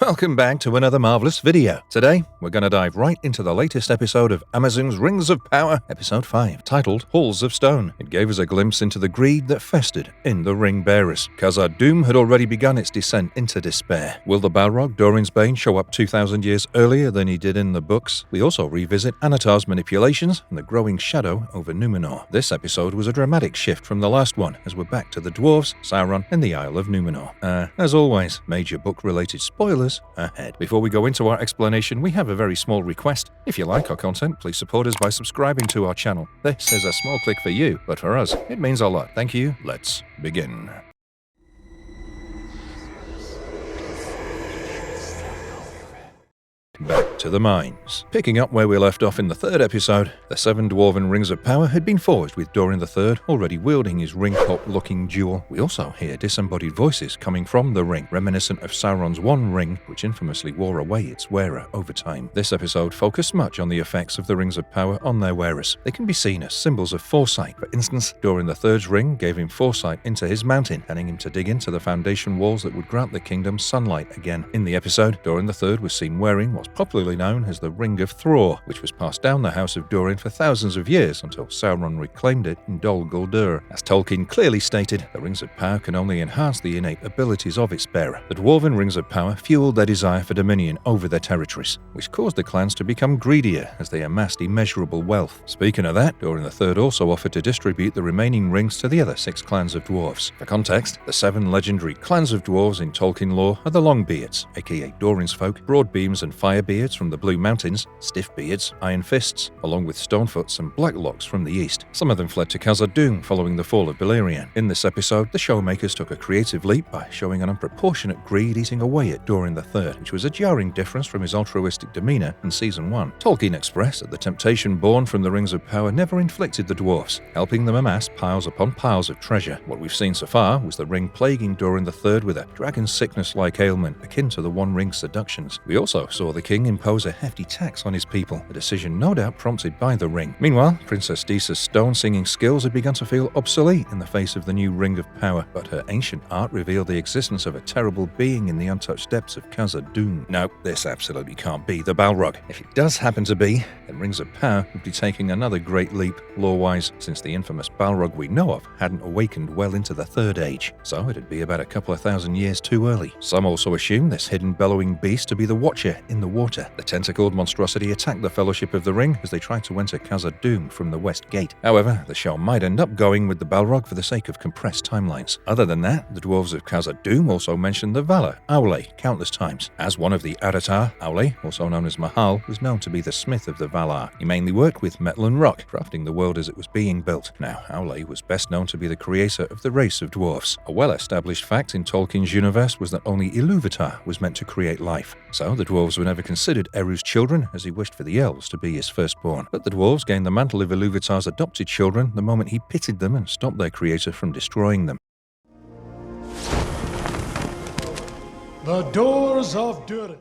Welcome back to another marvelous video. Today, we're going to dive right into the latest episode of Amazon's Rings of Power, Episode 5, titled Halls of Stone. It gave us a glimpse into the greed that festered in the Ring Bearers. Khazad-dûm had already begun its descent into despair. Will the Balrog, Durin's Bane, show up 2,000 years earlier than he did in the books? We also revisit Anatar's manipulations and the growing shadow over Númenor. This episode was a dramatic shift from the last one, as we're back to the dwarves, Sauron, and the Isle of Númenor. As always, major book-related spoilers ahead. Before we go into our explanation, we have a very small request. If you like our content, please support us by subscribing to our channel. This is a small click for you, but for us, it means a lot. Thank you. Let's begin. Back to the mines. Picking up where we left off in the third episode, the 7 dwarven rings of power had been forged with Durin III already wielding his ring-pop-looking jewel. We also hear disembodied voices coming from the ring, reminiscent of Sauron's One Ring, which infamously wore away its wearer over time. This episode focused much on the effects of the rings of power on their wearers. They can be seen as symbols of foresight. For instance, Durin III's ring gave him foresight into his mountain, telling him to dig into the foundation walls that would grant the kingdom sunlight again. In the episode, Durin III was seen wearing what's popularly known as the Ring of Thror, which was passed down the House of Durin for thousands of years until Sauron reclaimed it in Dol Guldur. As Tolkien clearly stated, the rings of power can only enhance the innate abilities of its bearer. The dwarven rings of power fueled their desire for dominion over their territories, which caused the clans to become greedier as they amassed immeasurable wealth. Speaking of that, Durin III also offered to distribute the remaining rings to the other 6 clans of dwarves. For context, the 7 legendary clans of dwarves in Tolkien lore are the Longbeards, aka Durin's folk, Broadbeams and Firebeards from the Blue Mountains, Stiffbeards, Iron Fists, along with Stonefoots and Blacklocks from the east. Some of them fled to Khazad-dûm following the fall of Beleriand. In this episode, the showmakers took a creative leap by showing an unproportionate greed eating away at Durin III, which was a jarring difference from his altruistic demeanor in Season 1. Tolkien expressed that the temptation born from the Rings of Power never inflicted the dwarves, helping them amass piles upon piles of treasure. What we've seen so far was the ring plaguing Durin III with a dragon sickness-like ailment akin to the One Ring seductions. We also saw the king impose a hefty tax on his people, a decision no doubt prompted by the ring. Meanwhile, Princess Disa's stone singing skills had begun to feel obsolete in the face of the new Ring of Power, but her ancient art revealed the existence of a terrible being in the untouched depths of Khazad-dûm. No, this absolutely can't be the Balrog. If it does happen to be, then Rings of Power would be taking another great leap, lore-wise, since the infamous Balrog we know of hadn't awakened well into the Third Age, so it'd be about a couple of thousand years too early. Some also assume this hidden bellowing beast to be the Watcher in the water. The tentacled monstrosity attacked the Fellowship of the Ring as they tried to enter Khazad-dûm from the West Gate. However, the show might end up going with the Balrog for the sake of compressed timelines. Other than that, the dwarves of Khazad-dûm also mentioned the Valar, Aule, countless times. As one of the Adatar, Aule, also known as Mahal, was known to be the smith of the Valar. He mainly worked with metal and rock, crafting the world as it was being built. Now, Aule was best known to be the creator of the race of dwarves. A well-established fact in Tolkien's universe was that only Ilúvatar was meant to create life. So the dwarves were never considered Eru's children, as he wished for the elves to be his firstborn. But the dwarves gained the mantle of Ilúvatar's adopted children the moment he pitied them and stopped their creator from destroying them. The doors of Durin.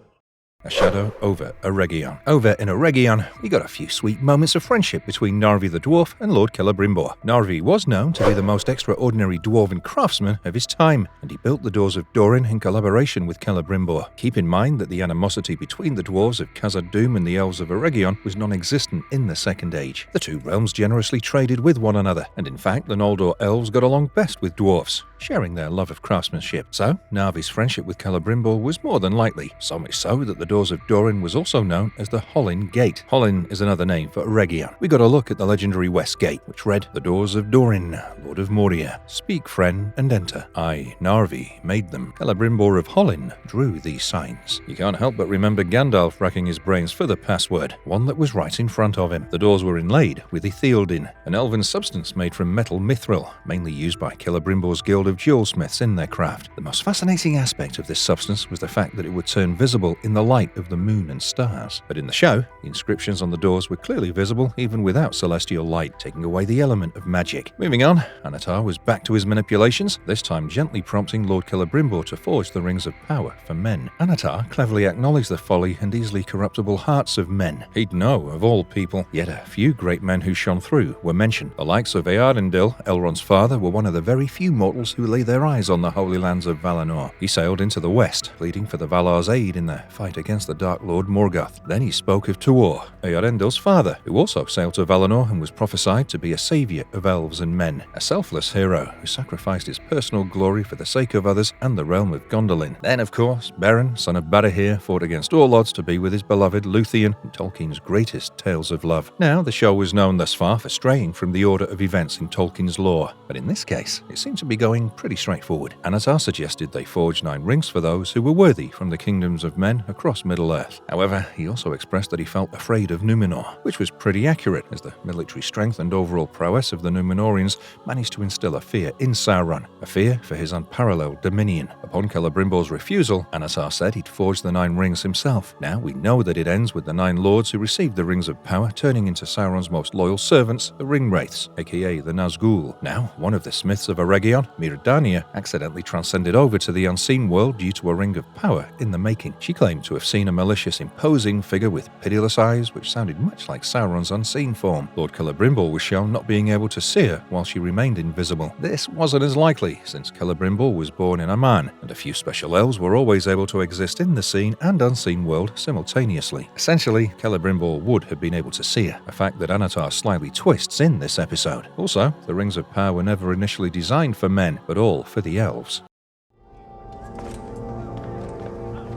A shadow over Eregion. Over in Eregion, we got a few sweet moments of friendship between Narvi the dwarf and Lord Celebrimbor. Narvi was known to be the most extraordinary dwarven craftsman of his time, and he built the doors of Durin in collaboration with Celebrimbor. Keep in mind that the animosity between the dwarves of Khazad-dûm and the elves of Eregion was non-existent in the Second Age. The two realms generously traded with one another, and in fact the Noldor elves got along best with dwarves, sharing their love of craftsmanship. So, Narvi's friendship with Celebrimbor was more than likely, so much so that the doors of Durin was also known as the Hollin Gate. Hollin is another name for Eregion. We got a look at the legendary West Gate, which read, "The doors of Durin, Lord of Moria. Speak, friend, and enter. I, Narvi, made them." Celebrimbor of Hollin drew these signs. You can't help but remember Gandalf racking his brains for the password, one that was right in front of him. The doors were inlaid with Ithildin, an elven substance made from metal mithril, mainly used by Celebrimbor's guild of jewelsmiths in their craft. The most fascinating aspect of this substance was the fact that it would turn visible in the light light of the moon and stars. But in the show, the inscriptions on the doors were clearly visible even without celestial light, taking away the element of magic. Moving on, Anatar was back to his manipulations, this time gently prompting Lord Celebrimbor to forge the Rings of Power for men. Anatar cleverly acknowledged the folly and easily corruptible hearts of men. He'd know of all people, yet a few great men who shone through were mentioned. The likes of Earendil, Elrond's father, were one of the very few mortals who lay their eyes on the holy lands of Valinor. He sailed into the west, pleading for the Valar's aid in their fight against the Dark Lord Morgoth. Then he spoke of Tuor, Earendil's father, who also sailed to Valinor and was prophesied to be a savior of elves and men, a selfless hero who sacrificed his personal glory for the sake of others and the realm of Gondolin. Then, of course, Beren, son of Barahir, fought against all odds to be with his beloved Luthien in Tolkien's greatest tales of love. Now, the show was known thus far for straying from the order of events in Tolkien's lore, but in this case, it seemed to be going pretty straightforward. Anatar suggested they forge 9 rings for those who were worthy from the kingdoms of men across Middle-earth. However, he also expressed that he felt afraid of Númenor, which was pretty accurate, as the military strength and overall prowess of the Númenorians managed to instill a fear in Sauron, a fear for his unparalleled dominion. Upon Celebrimbor's refusal, Anatar said he'd forge the 9 rings himself. Now we know that it ends with the 9 lords who received the Rings of Power turning into Sauron's most loyal servants, the Ringwraiths, aka the Nazgûl. Now, one of the smiths of Eregion, Myrddania, accidentally transcended over to the unseen world due to a Ring of Power in the making. She claimed to have seen a malicious, imposing figure with pitiless eyes which sounded much like Sauron's unseen form. Lord Celebrimbor was shown not being able to see her while she remained invisible. This wasn't as likely, since Celebrimbor was born in Aman, and a few special elves were always able to exist in the seen and unseen world simultaneously. Essentially, Celebrimbor would have been able to see her, a fact that Anatar slightly twists in this episode. Also, the Rings of Power were never initially designed for men, but all for the elves.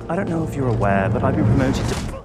I don't know if you're aware, but I've been promoted to...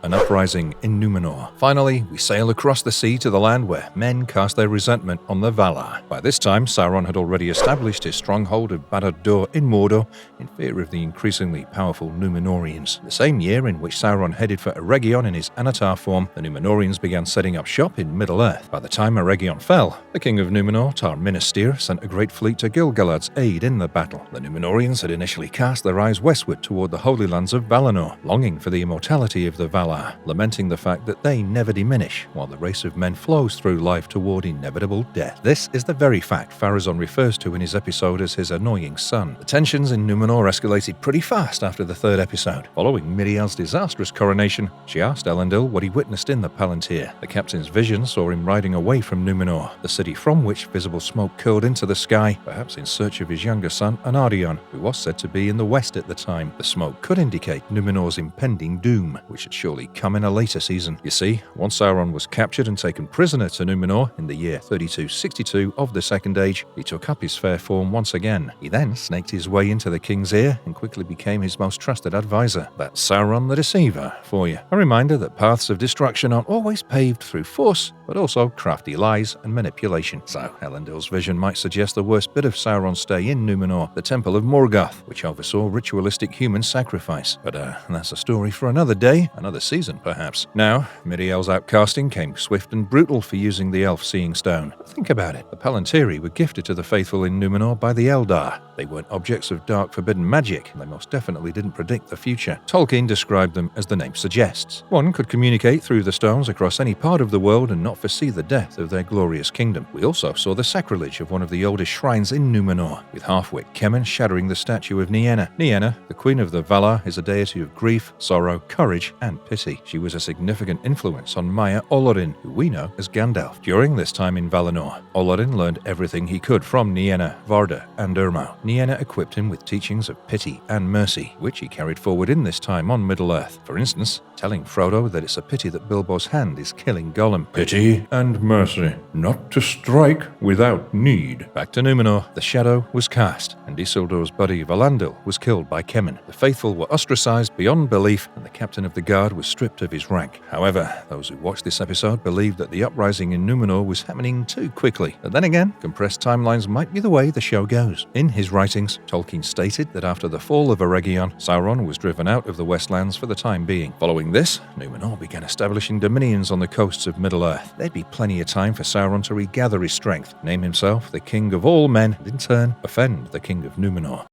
An uprising in Númenor. Finally, we sail across the sea to the land where men cast their resentment on the Valar. By this time, Sauron had already established his stronghold of Barad-dûr in Mordor in fear of the increasingly powerful Númenorians. The same year in which Sauron headed for Eregion in his Anatar form, the Númenorians began setting up shop in Middle-earth. By the time Eregion fell, the king of Númenor, Tar-Minestir, sent a great fleet to Gil-galad's aid in the battle. The Númenorians had initially cast their eyes westward toward the holy lands of Valinor, longing for the immortality of the Valar, lamenting the fact that they never diminish, while the race of men flows through life toward inevitable death. This is the very fact Pharazôn refers to in his episode as his annoying son. The tensions in Númenor escalated pretty fast after the 3rd episode. Following Miriel's disastrous coronation, she asked Elendil what he witnessed in the Palantir. The captain's vision saw him riding away from Númenor, the city from which visible smoke curled into the sky, perhaps in search of his younger son, Eregion, who was said to be in the west at the time. The smoke could indicate Númenor's impending doom, which had surely come in a later season. You see, once Sauron was captured and taken prisoner to Númenor in the year 3262 of the Second Age, he took up his fair form once again. He then snaked his way into the king's ear and quickly became his most trusted advisor. That's Sauron the Deceiver for you. A reminder that paths of destruction aren't always paved through force, but also crafty lies and manipulation. So, Elendil's vision might suggest the worst bit of Sauron's stay in Númenor, the Temple of Morgoth, which oversaw ritualistic human sacrifice. But that's a story for another day, another season perhaps. Now, Miriel's outcasting came swift and brutal for using the elf-seeing stone. But think about it. The Palantiri were gifted to the faithful in Númenor by the Eldar. They weren't objects of dark forbidden magic, and they most definitely didn't predict the future. Tolkien described them as the name suggests. One could communicate through the stones across any part of the world and not foresee the death of their glorious kingdom. We also saw the sacrilege of one of the oldest shrines in Númenor, with half-wit Kemen shattering the statue of Nienna. Nienna, the queen of the Valar, is a deity of grief, sorrow, courage, and pity. She was a significant influence on Maya Olorin, who we know as Gandalf. During this time in Valinor, Olorin learned everything he could from Nienna, Varda, and Urmo. Nienna equipped him with teachings of pity and mercy, which he carried forward in this time on Middle-earth. For instance, telling Frodo that it's a pity that Bilbo's hand is killing Gollum. Pity and mercy, not to strike without need. Back to Númenor, the shadow was cast, and Isildur's buddy Valandil was killed by Kemen. The faithful were ostracized beyond belief, and the captain of the guard was stripped of his rank. However, those who watched this episode believed that the uprising in Númenor was happening too quickly. But then again, compressed timelines might be the way the show goes. In his writings, Tolkien stated that after the fall of Eregion, Sauron was driven out of the Westlands for the time being. Following this, Númenor began establishing dominions on the coasts of Middle-earth. There'd be plenty of time for Sauron to regather his strength, name himself the king of all men, and in turn, offend the king of Númenor.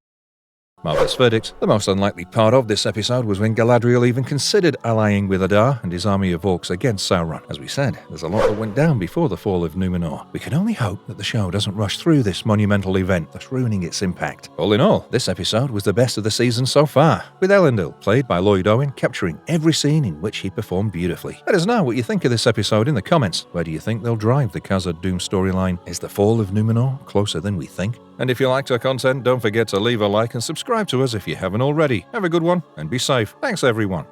Marvelous verdict. The most unlikely part of this episode was when Galadriel even considered allying with Adar and his army of orcs against Sauron. As we said, there's a lot that went down before the fall of Númenor. We can only hope that the show doesn't rush through this monumental event, thus ruining its impact. All in all, this episode was the best of the season so far, with Elendil, played by Lloyd Owen, capturing every scene in which he performed beautifully. Let us know what you think of this episode in the comments. Where do you think they'll drive the Khazad-dûm storyline? Is the fall of Númenor closer than we think? And if you liked our content, don't forget to leave a like and subscribe to us if you haven't already. Have a good one and be safe. Thanks everyone.